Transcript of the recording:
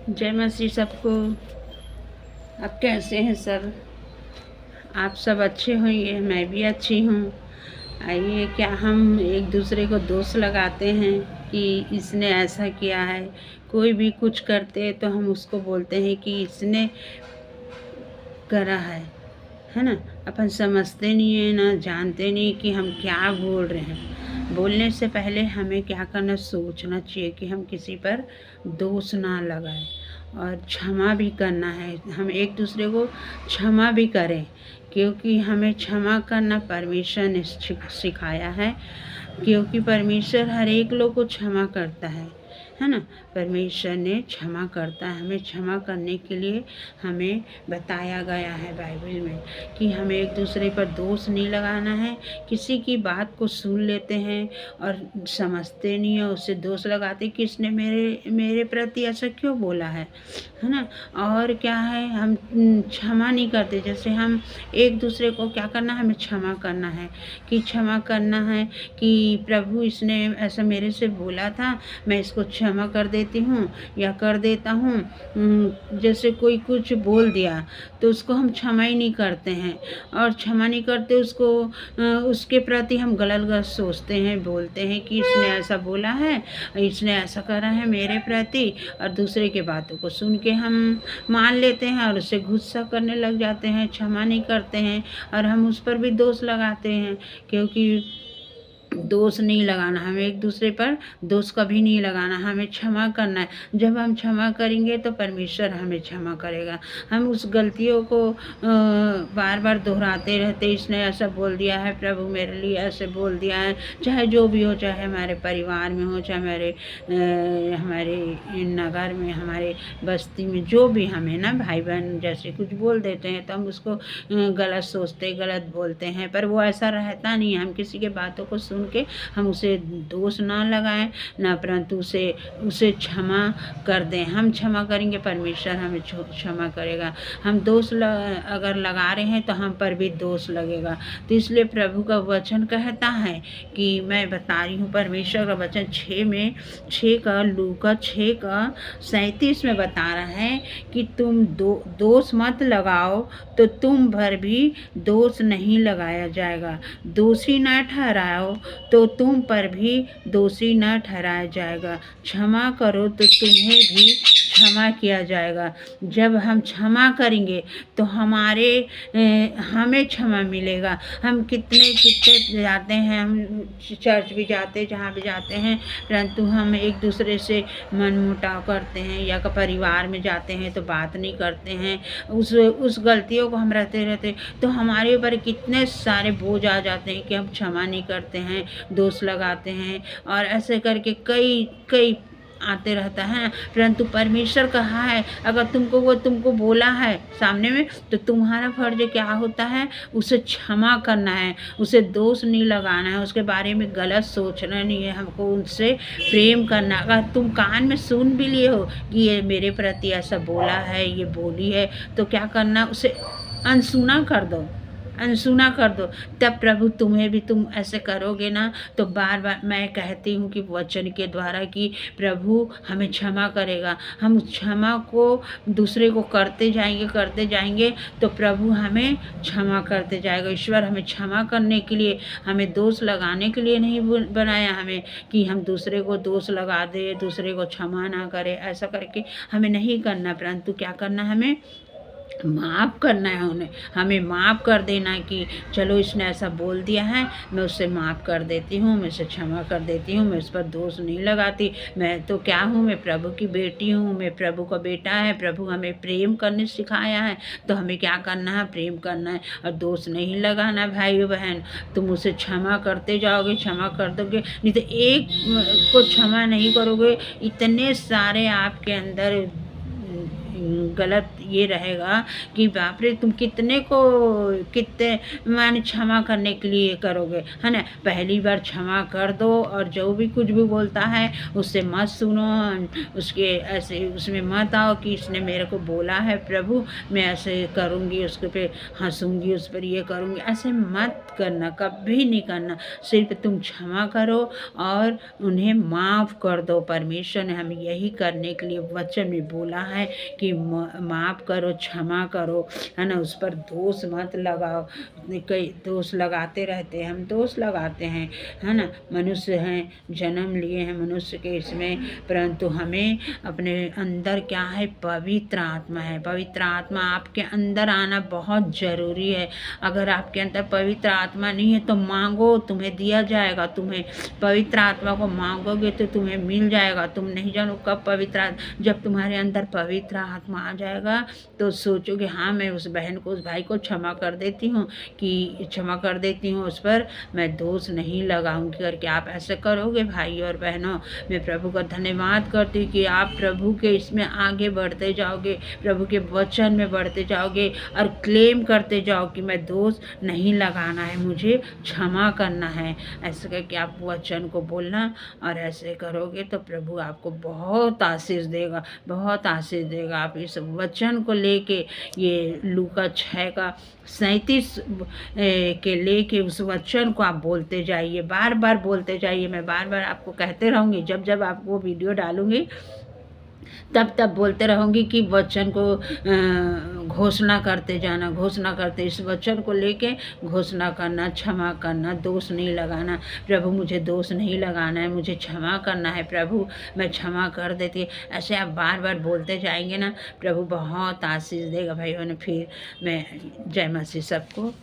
जय मसीह सबको। आप कैसे हैं सब? आप सब अच्छे होंगे, मैं भी अच्छी हूँ। आइए, क्या हम एक दूसरे को दोष लगाते हैं कि इसने ऐसा किया है? कोई भी कुछ करते तो हम उसको बोलते हैं कि इसने करा है ना। अपन समझते नहीं है ना, जानते नहीं कि हम क्या बोल रहे हैं। बोलने से पहले हमें क्या करना, सोचना चाहिए कि हम किसी पर दोष ना लगाएं और क्षमा भी करना है। हम एक दूसरे को क्षमा भी करें, क्योंकि हमें क्षमा करना परमेश्वर ने सिखाया है। क्योंकि परमेश्वर हर एक लोग को क्षमा करता है ना। परमेश्वर ने क्षमा करता है, हमें क्षमा करने के लिए हमें बताया गया है बाइबल में कि हमें एक दूसरे पर दोष नहीं लगाना है। किसी की बात को सुन लेते हैं और समझते नहीं है, उससे दोष लगाते कि इसने मेरे प्रति ऐसा क्यों बोला है ना। और क्या है, हम क्षमा नहीं करते। जैसे हम एक दूसरे को क्या करना, हमें क्षमा करना है कि क्षमा करना है कि प्रभु इसने ऐसा मेरे से बोला था, मैं इसको क्षमा कर देती हूँ या कर देता हूँ। जैसे कोई कुछ बोल दिया तो उसको हम क्षमा ही नहीं करते हैं, और क्षमा नहीं करते उसको, उसके प्रति हम गलत सोचते हैं, बोलते हैं कि इसने ऐसा बोला है, इसने ऐसा करा है मेरे प्रति, और दूसरे के बातों को सुन के हम मान लेते हैं और उससे गुस्सा करने लग जाते हैं, क्षमा नहीं करते हैं और हम उस पर भी दोष लगाते हैं। क्योंकि दोष नहीं लगाना, हमें एक दूसरे पर दोष कभी नहीं लगाना, हमें क्षमा करना है। जब हम क्षमा करेंगे तो परमेश्वर हमें क्षमा करेगा। हम उस गलतियों को बार बार दोहराते रहते, इसने ऐसा बोल दिया है, प्रभु मेरे लिए ऐसे बोल दिया है, चाहे जो भी हो, चाहे हमारे परिवार में हो, चाहे हमारे नगर में, हमारे बस्ती में, जो भी हमें ना भाई बहन जैसे कुछ बोल देते हैं तो हम उसको गलत सोचते, गलत बोलते हैं, पर वो ऐसा रहता नहीं है। हम किसी के बातों को सुन के हम उसे दोष ना लगाएं ना, परंतु उसे क्षमा कर दें। हम क्षमा करेंगे, परमेश्वर हमें क्षमा करेगा। हम दोष अगर लगा रहे हैं तो हम पर भी दोष लगेगा। तो इसलिए प्रभु का वचन कहता है कि मैं बता रही हूँ, परमेश्वर का वचन 6 का लूका 6:37 में बता रहा है कि तुम दोष मत लगाओ तो तुम पर भी दोष नहीं लगाया जाएगा। दोषी न ठहराओ तो तुम पर भी दोषी न ठहराया जाएगा। क्षमा करो तो तुम्हें भी क्षमा किया जाएगा। जब हम क्षमा करेंगे तो हमें क्षमा मिलेगा। हम कितने जाते हैं, हम चर्च भी जाते, जहाँ भी जाते हैं, परंतु हम एक दूसरे से मनमुटाव करते हैं, या परिवार में जाते हैं तो बात नहीं करते हैं। उस गलतियों को हम रहते तो हमारे ऊपर कितने सारे बोझ आ जाते हैं कि हम क्षमा नहीं करते हैं, दोष लगाते हैं, और ऐसे करके कई आते रहता है। परंतु परमेश्वर कहा है, अगर तुमको बोला है सामने में, तो तुम्हारा फर्ज क्या होता है, उसे क्षमा करना है, उसे दोष नहीं लगाना है, उसके बारे में गलत सोचना नहीं है, हमको उनसे प्रेम करना। अगर तुम कान में सुन भी लिए हो कि ये मेरे प्रति ऐसा बोला है, ये बोली है, तो क्या करना, उसे अनसुना कर दो। तब प्रभु तुम्हें भी, तुम ऐसे करोगे ना तो बार बार मैं कहती हूँ कि वचन के द्वारा कि प्रभु हमें क्षमा करेगा। हम क्षमा को दूसरे को करते जाएंगे तो प्रभु हमें क्षमा करते जाएगा। ईश्वर हमें क्षमा करने के लिए, हमें दोष लगाने के लिए नहीं बनाया हमें कि हम दूसरे को दोष लगा दे, दूसरे को क्षमा ना करें। ऐसा करके हमें नहीं करना, परंतु क्या करना, हमें माफ़ करना है उन्हें। हमें माफ़ कर देना है कि चलो इसने ऐसा बोल दिया है, मैं उससे माफ़ कर देती हूँ, मैं उसे क्षमा कर देती हूँ, मैं उस पर दोष नहीं लगाती। मैं तो क्या हूँ, मैं प्रभु की बेटी हूँ, मैं प्रभु का बेटा है। प्रभु हमें प्रेम करने सिखाया है, तो हमें क्या करना है, प्रेम करना है और दोष नहीं लगाना। भाई बहन, तुम उसे क्षमा करते जाओगे, क्षमा कर दोगे, नहीं तो एक को क्षमा नहीं करोगे, इतने सारे आपके अंदर गलत ये रहेगा कि बाप रे तुम कितने माने क्षमा करने के लिए करोगे, है ना। पहली बार क्षमा कर दो और जो भी कुछ भी बोलता है उससे मत सुनो, उसके ऐसे उसमें मत आओ कि इसने मेरे को बोला है प्रभु मैं ऐसे करूँगी, उसके पे हंसूँगी, उस पर ये करूँगी, ऐसे मत करना, कभी नहीं करना। सिर्फ तुम क्षमा करो और उन्हें माफ़ कर दो। परमेश्वर ने हमें यही करने के लिए वचन में बोला है कि माफ़ करो, क्षमा करो, है ना। उस पर दोष मत लगाओ। कई दोष लगाते रहते हैं, हम दोष लगाते हैं, है ना। मनुष्य हैं, जन्म लिए हैं मनुष्य के इसमें, परंतु हमें अपने अंदर क्या है, पवित्र आत्मा है। पवित्र आत्मा आपके अंदर आना बहुत ज़रूरी है। अगर आपके अंदर पवित्र आत्मा नहीं है तो मांगो, तुम्हें दिया जाएगा। तुम्हें पवित्र आत्मा को मांगोगे तो तुम्हें मिल जाएगा। तुम नहीं जानो कब जब तुम्हारे अंदर पवित्र आत्मा आ जाएगा तो सोचोगे हाँ मैं उस बहन को, उस भाई को क्षमा कर देती हूँ, उस पर मैं दोष नहीं लगाऊंगी करके आप ऐसे करोगे। भाई और बहनों, मैं प्रभु का धन्यवाद करती हूँ कि आप प्रभु के इसमें आगे बढ़ते जाओगे, प्रभु के वचन में बढ़ते जाओगे और क्लेम करते जाओ कि मैं दोष नहीं लगाना है, मुझे क्षमा करना है। ऐसे करके आप वचन को बोलना और ऐसे करोगे तो प्रभु आपको बहुत आशीष देगा, बहुत आशीष देगा। आप इस वचन को लेके, ये लूका 6:37 के लेके उस वचन को आप बोलते जाइए, बार बार बोलते जाइए। मैं बार बार आपको कहते रहूँगी, जब जब आपको वीडियो डालूँगी तब तब बोलते रहूँगी कि वचन को घोषणा करते जाना, घोषणा करते, इस वचन को लेके घोषणा करना, क्षमा करना, दोष नहीं लगाना। प्रभु मुझे दोष नहीं लगाना है, मुझे क्षमा करना है प्रभु, मैं क्षमा कर देती। ऐसे आप बार बार बोलते जाएंगे ना, प्रभु बहुत आशीष देगा भाइयों ने। फिर मैं जय मसीह सबको।